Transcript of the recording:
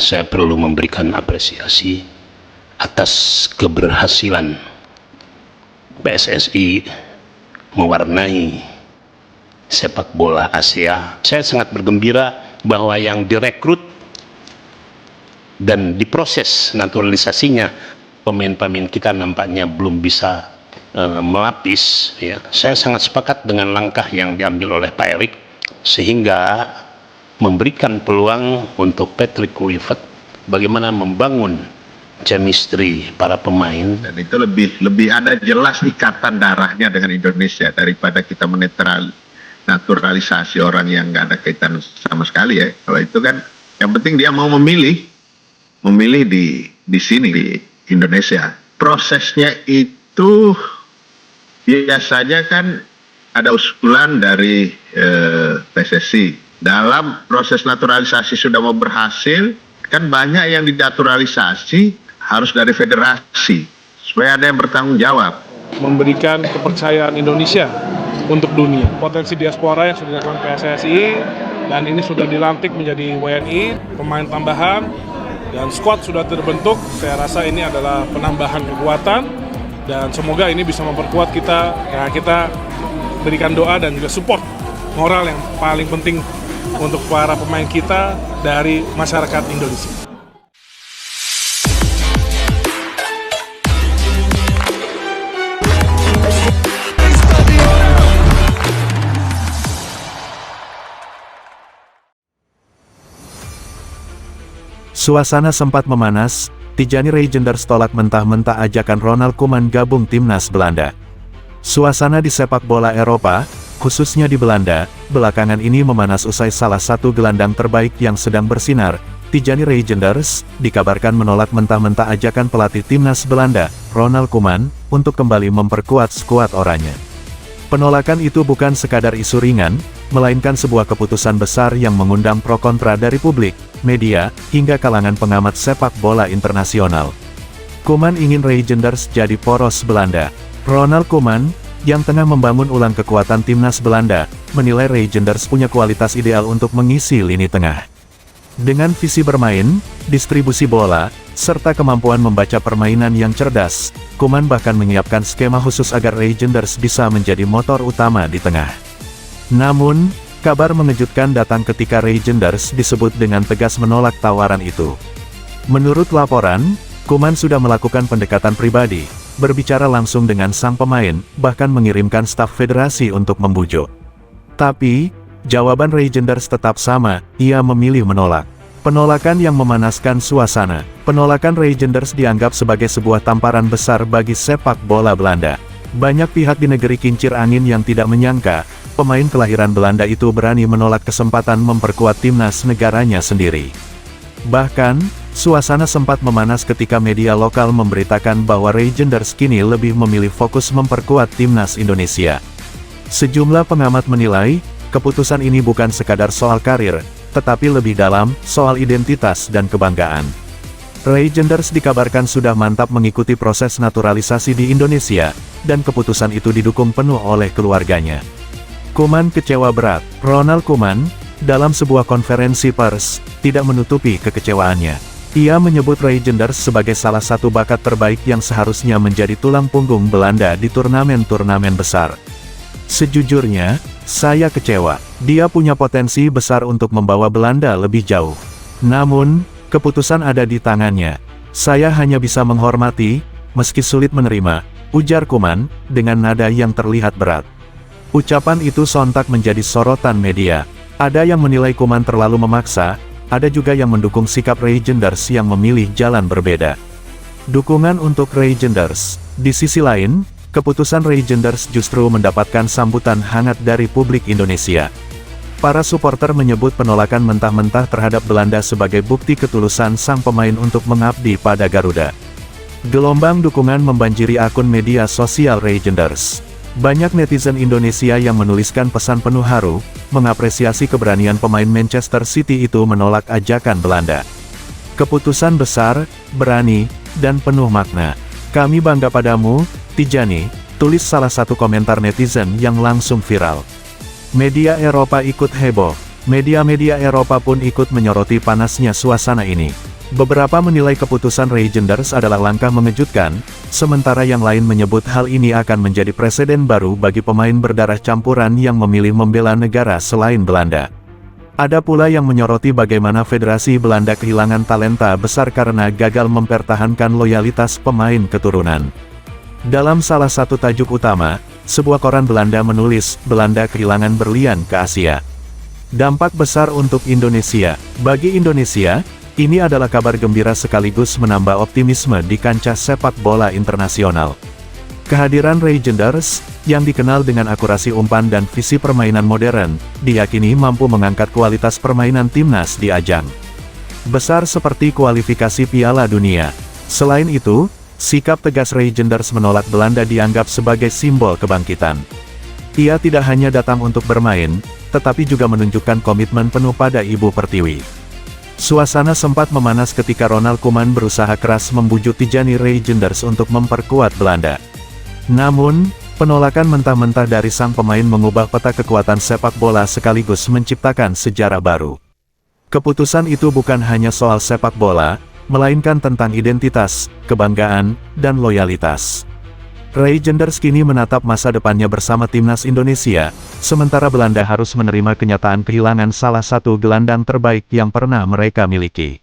saya perlu memberikan apresiasi atas keberhasilan PSSI mewarnai sepak bola Asia. Saya sangat bergembira bahwa yang direkrut dan diproses naturalisasinya pemain-pemain kita nampaknya belum bisa melapis, ya. Saya sangat sepakat dengan langkah yang diambil oleh Pak Erik sehingga memberikan peluang untuk Patrick Kluivert bagaimana membangun chemistry para pemain, dan itu lebih ada jelas ikatan darahnya dengan Indonesia daripada kita naturalisasi orang yang nggak ada kaitan sama sekali, ya. Kalau itu kan yang penting dia mau memilih di sini di Indonesia. Prosesnya itu biasanya kan ada usulan dari PSSI. Dalam proses naturalisasi sudah mau berhasil, kan banyak yang dinaturalisasi harus dari federasi supaya ada yang bertanggung jawab. Memberikan kepercayaan Indonesia untuk dunia. Potensi diaspora yang sudah dilakukan PSSI dan ini sudah dilantik menjadi WNI, pemain tambahan dan squad sudah terbentuk. Saya rasa ini adalah penambahan kekuatan dan semoga ini bisa memperkuat kita. Ya, kita berikan doa dan juga support moral yang paling penting untuk para pemain kita dari masyarakat Indonesia. Suasana sempat memanas, Tijani Reijenders tolak mentah-mentah ajakan Ronald Koeman gabung timnas Belanda. Suasana di sepak bola Eropa, khususnya di Belanda, belakangan ini memanas usai salah satu gelandang terbaik yang sedang bersinar, Tijani Reijenders, dikabarkan menolak mentah-mentah ajakan pelatih timnas Belanda, Ronald Koeman, untuk kembali memperkuat skuad oranye. Penolakan itu bukan sekadar isu ringan, melainkan sebuah keputusan besar yang mengundang pro kontra dari publik, media, hingga kalangan pengamat sepak bola internasional. Koeman ingin Reijenders jadi poros Belanda. Ronald Koeman, yang tengah membangun ulang kekuatan timnas Belanda, menilai Reijenders punya kualitas ideal untuk mengisi lini tengah. Dengan visi bermain, distribusi bola, serta kemampuan membaca permainan yang cerdas, Koeman bahkan menyiapkan skema khusus agar Reijenders bisa menjadi motor utama di tengah. Namun, kabar mengejutkan datang ketika Reijenders disebut dengan tegas menolak tawaran itu. Menurut laporan, Koeman sudah melakukan pendekatan pribadi, berbicara langsung dengan sang pemain, bahkan mengirimkan staf federasi untuk membujuk. Tapi, jawaban Reijenders tetap sama, ia memilih menolak. Penolakan yang memanaskan suasana. Penolakan Reijenders dianggap sebagai sebuah tamparan besar bagi sepak bola Belanda. Banyak pihak di negeri kincir angin yang tidak menyangka, pemain kelahiran Belanda itu berani menolak kesempatan memperkuat timnas negaranya sendiri. Bahkan, suasana sempat memanas ketika media lokal memberitakan bahwa Reijenders kini lebih memilih fokus memperkuat timnas Indonesia. Sejumlah pengamat menilai, keputusan ini bukan sekadar soal karir, tetapi lebih dalam, soal identitas dan kebanggaan. Reijenders dikabarkan sudah mantap mengikuti proses naturalisasi di Indonesia, dan keputusan itu didukung penuh oleh keluarganya. Koeman kecewa berat. Ronald Koeman, dalam sebuah konferensi pers, tidak menutupi kekecewaannya. Ia menyebut Reijenders sebagai salah satu bakat terbaik yang seharusnya menjadi tulang punggung Belanda di turnamen-turnamen besar. Sejujurnya, saya kecewa. Dia punya potensi besar untuk membawa Belanda lebih jauh. Namun, keputusan ada di tangannya. Saya hanya bisa menghormati, meski sulit menerima, ujar Koeman, dengan nada yang terlihat berat. Ucapan itu sontak menjadi sorotan media. Ada yang menilai Koeman terlalu memaksa, ada juga yang mendukung sikap Reijenders yang memilih jalan berbeda. Dukungan untuk Reijenders. Di sisi lain, keputusan Reijenders justru mendapatkan sambutan hangat dari publik Indonesia. Para supporter menyebut penolakan mentah-mentah terhadap Belanda sebagai bukti ketulusan sang pemain untuk mengabdi pada Garuda. Gelombang dukungan membanjiri akun media sosial Reijenders. Banyak netizen Indonesia yang menuliskan pesan penuh haru, mengapresiasi keberanian pemain Manchester City itu menolak ajakan Belanda. Keputusan besar, berani, dan penuh makna. Kami bangga padamu, Tijani, tulis salah satu komentar netizen yang langsung viral. Media Eropa ikut heboh. Media-media Eropa pun ikut menyoroti panasnya suasana ini. Beberapa menilai keputusan Reygenders adalah langkah mengejutkan, sementara yang lain menyebut hal ini akan menjadi presiden baru bagi pemain berdarah campuran yang memilih membela negara selain Belanda. Ada pula yang menyoroti bagaimana Federasi Belanda kehilangan talenta besar karena gagal mempertahankan loyalitas pemain keturunan. Dalam salah satu tajuk utama, sebuah koran Belanda menulis, Belanda kehilangan berlian ke Asia. Dampak besar untuk Indonesia. Bagi Indonesia, ini adalah kabar gembira sekaligus menambah optimisme di kancah sepak bola internasional. Kehadiran Reygenders, yang dikenal dengan akurasi umpan dan visi permainan modern, diyakini mampu mengangkat kualitas permainan timnas di ajang besar seperti kualifikasi Piala Dunia. Selain itu, sikap tegas Reygenders menolak Belanda dianggap sebagai simbol kebangkitan. Ia tidak hanya datang untuk bermain, tetapi juga menunjukkan komitmen penuh pada Ibu Pertiwi. Suasana sempat memanas ketika Ronald Koeman berusaha keras membujuk Tijani Reygenders untuk memperkuat Belanda. Namun, penolakan mentah-mentah dari sang pemain mengubah peta kekuatan sepak bola sekaligus menciptakan sejarah baru. Keputusan itu bukan hanya soal sepak bola, melainkan tentang identitas, kebanggaan, dan loyalitas. Reygenders kini menatap masa depannya bersama timnas Indonesia, sementara Belanda harus menerima kenyataan kehilangan salah satu gelandang terbaik yang pernah mereka miliki.